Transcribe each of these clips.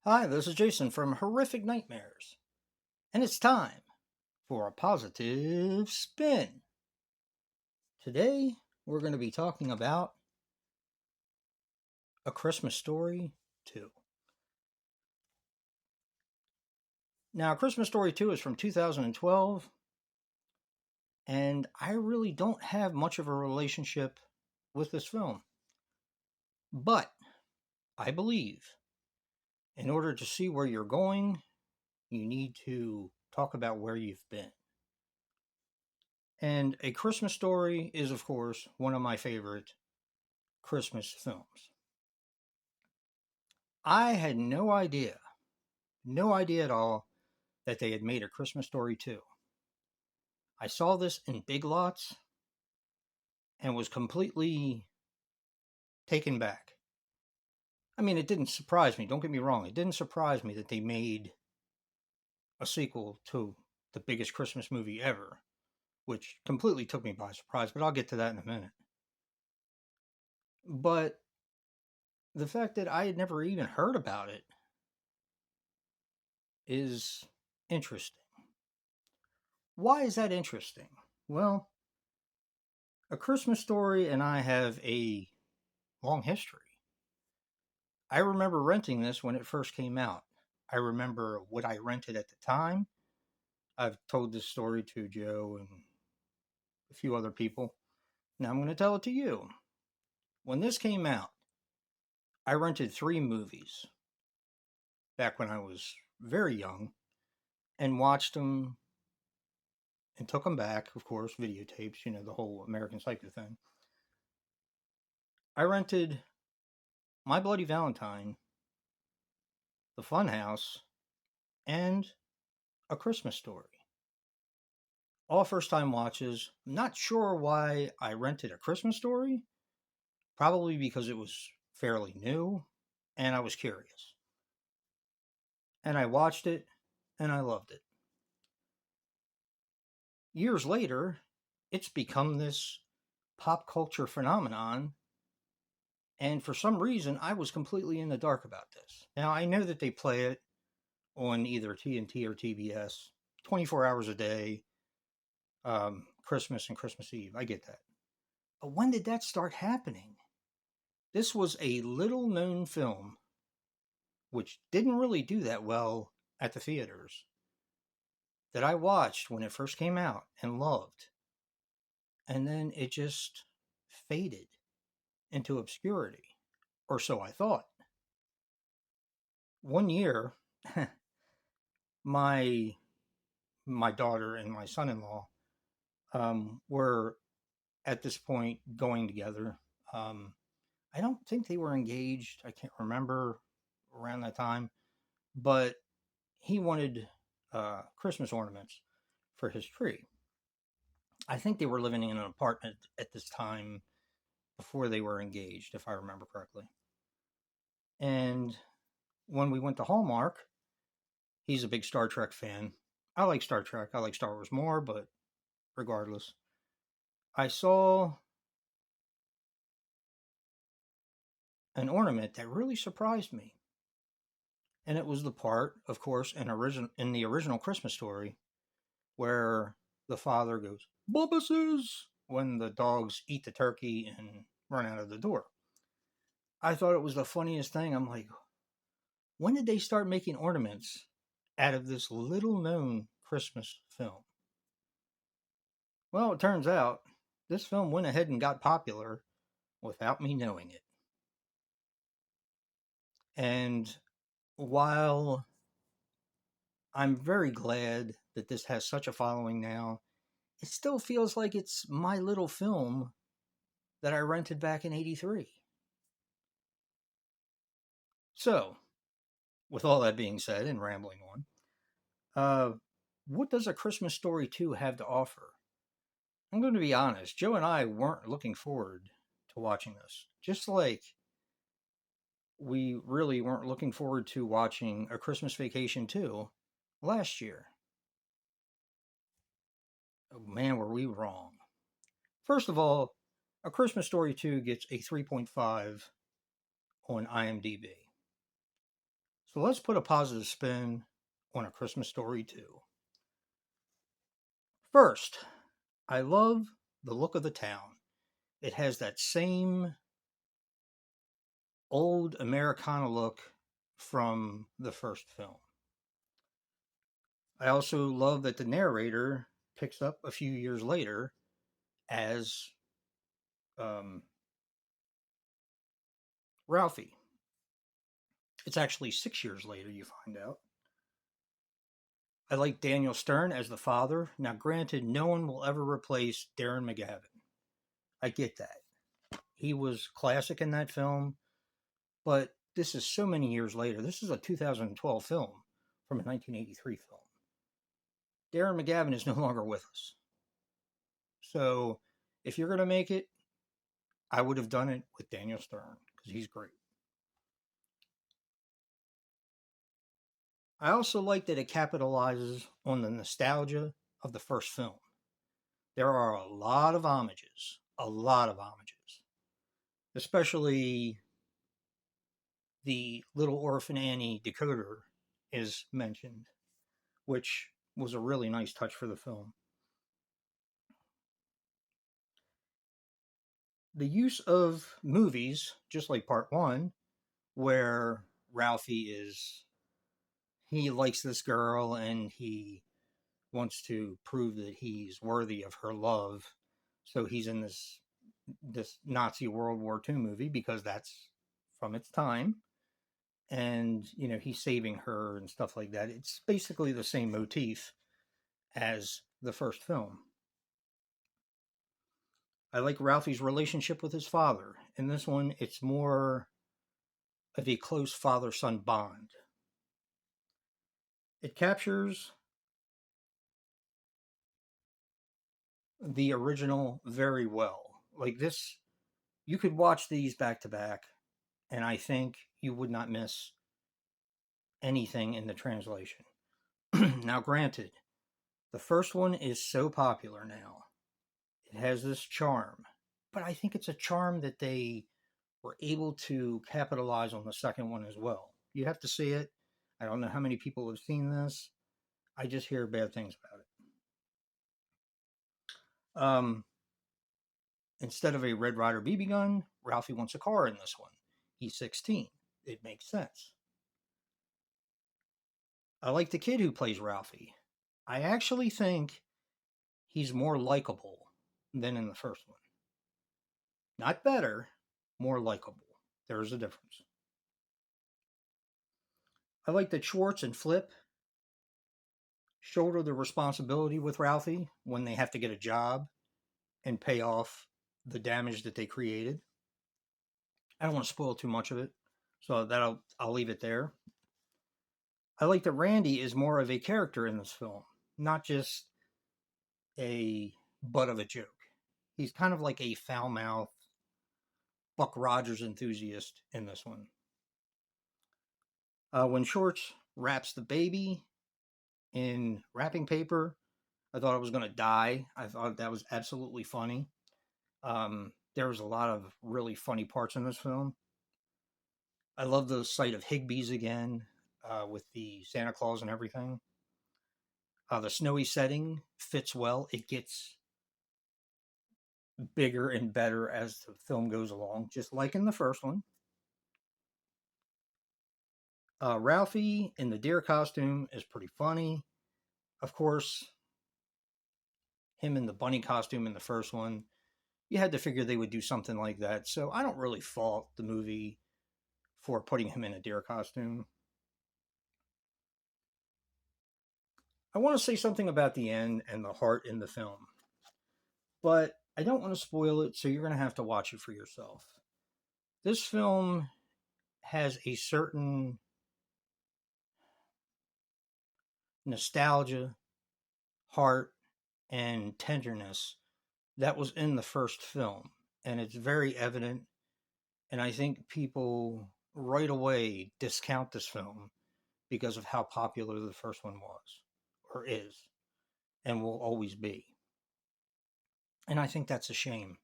Hi, this is Jason from Horrific Nightmares, and it's time for a positive spin. Today, we're going to be talking about A Christmas Story 2. Now, A Christmas Story 2 is from 2012, and I really don't have much of a relationship with this film. But I believe in order to see where you're going, you need to talk about where you've been. And A Christmas Story is, of course, one of my favorite Christmas films. I had no idea at all that they had made A Christmas Story 2. I saw this in Big Lots and was completely taken back. I mean, it didn't surprise me, don't get me wrong. It didn't surprise me that they made a sequel to the biggest Christmas movie ever, which completely took me by surprise, but I'll get to that in a minute. But the fact that I had never even heard about it is interesting. Why is that interesting? Well, A Christmas Story and I have a long history. I remember renting this when it first came out. I remember what I rented at the time. I've told this story to Joe and a few other people. Now I'm going to tell it to you. When this came out, I rented 3 movies back when I was very young and watched them and took them back, of course, videotapes, the whole American Psycho thing. I rented My Bloody Valentine, The Funhouse, and A Christmas Story. All first time watches. Not sure why I rented A Christmas Story. Probably because it was fairly new and I was curious. And I watched it and I loved it. Years later, it's become this pop culture phenomenon. And for some reason, I was completely in the dark about this. Now, I know that they play it on either TNT or TBS 24 hours a day, Christmas and Christmas Eve. I get that. But when did that start happening? This was a little known film which didn't really do that well at the theaters that I watched when it first came out and loved. And then it just faded into obscurity, or so I thought. One year, my my daughter and my son-in-law were at this point going together. Um, I don't think they were engaged. I can't remember around that time, but he wanted Christmas ornaments for his tree. I think they were living in an apartment at this time before they were engaged, if I remember correctly. And when we went to Hallmark, he's a big Star Trek fan. I like Star Trek. I like Star Wars more, but regardless, I saw an ornament that really surprised me. And it was the part, of course, in the original Christmas Story where the father goes, "Bubbuses," when the dogs eat the turkey and run out of the door. I thought it was the funniest thing. I'm like, when did they start making ornaments out of this little known Christmas film? Well, it turns out this film went ahead and got popular without me knowing it. And while I'm very glad that this has such a following now, it still feels like it's my little film that I rented back in '83. So, with all that being said and rambling on, uh, what does A Christmas Story 2 have to offer? I'm going to be honest, Joe and I weren't looking forward to watching this. Just like we really weren't looking forward to watching A Christmas Vacation 2 last year. Oh, man, were we wrong. First of all, A Christmas Story 2 gets a 3.5 on IMDb. So let's put a positive spin on A Christmas Story 2. First, I love the look of the town. It has that same old Americana look from the first film. I also love that the narrator picks up a few years later as um, Ralphie. It's actually 6 years later, you find out. I like Daniel Stern as the father. Now, granted, no one will ever replace Darren McGavin. I get that. He was classic in that film, but this is so many years later. This is a 2012 film from a 1983 film. Darren McGavin is no longer with us. So, if you're going to make it, I would have done it with Daniel Stern because he's great. I also like that it capitalizes on the nostalgia of the first film. There are a lot of homages, especially the Little Orphan Annie decoder is mentioned, which was a really nice touch for the film. The use of movies, just like part one, where Ralphie he likes this girl and he wants to prove that he's worthy of her love. So he's in this Nazi World War II movie because that's from its time. And, he's saving her and stuff like that. It's basically the same motif as the first film. I like Ralphie's relationship with his father. In this one, it's more of a close father son bond. It captures the original very well. Like this, you could watch these back to back, and I think you would not miss anything in the translation. Now, granted, the first one is so popular now, it has this charm, but I think it's a charm that they were able to capitalize on the second one as well. You have to see it. I don't know how many people have seen this. I just hear bad things about it. Instead of a Red Ryder BB gun, Ralphie wants a car in this one. He's 16. It makes sense. I like the kid who plays Ralphie. I actually think he's more likable than in the first one. Not better, more likable. There's a difference. I like that Schwartz and Flip shoulder the responsibility with Ralphie when they have to get a job and pay off the damage that they created. I don't want to spoil too much of it, so I'll leave it there. I like that Randy is more of a character in this film, not just a butt of a joke. He's kind of like a foul mouthed Buck Rogers enthusiast in this one. When Shorts wraps the baby in wrapping paper, I thought I was going to die. I thought that was absolutely funny. There was a lot of really funny parts in this film. I love the sight of Higbee's again with the Santa Claus and everything. The snowy setting fits well. It gets bigger and better as the film goes along, just like in the first one. Ralphie in the deer costume is pretty funny. Of course, him in the bunny costume in the first one, you had to figure they would do something like that. So I don't really fault the movie for putting him in a deer costume. I want to say something about the end and the heart in the film, but I don't want to spoil it, so you're going to have to watch it for yourself. This film has a certain nostalgia, heart, and tenderness that was in the first film, and it's very evident. And I think people right away discount this film because of how popular the first one was, or is, and will always be. And I think that's a shame.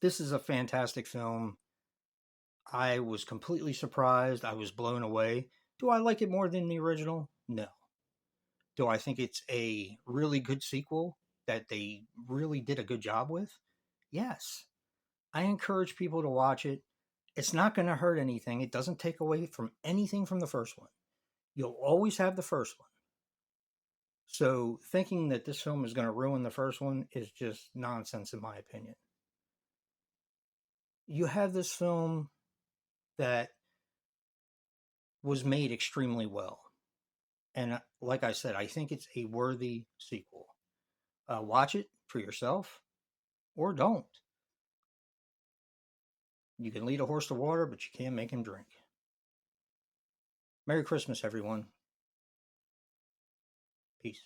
This is a fantastic film. I was completely surprised. I was blown away. Do I like it more than the original? No. Do I think it's a really good sequel that they really did a good job with? Yes. I encourage people to watch it. It's not going to hurt anything. It doesn't take away from anything from the first one. You'll always have the first one. So thinking that this film is going to ruin the first one is just nonsense, in my opinion. You have this film that was made extremely well. And like I said, I think it's a worthy sequel. Watch it for yourself or don't. You can lead a horse to water, but you can't make him drink. Merry Christmas, everyone. Peace.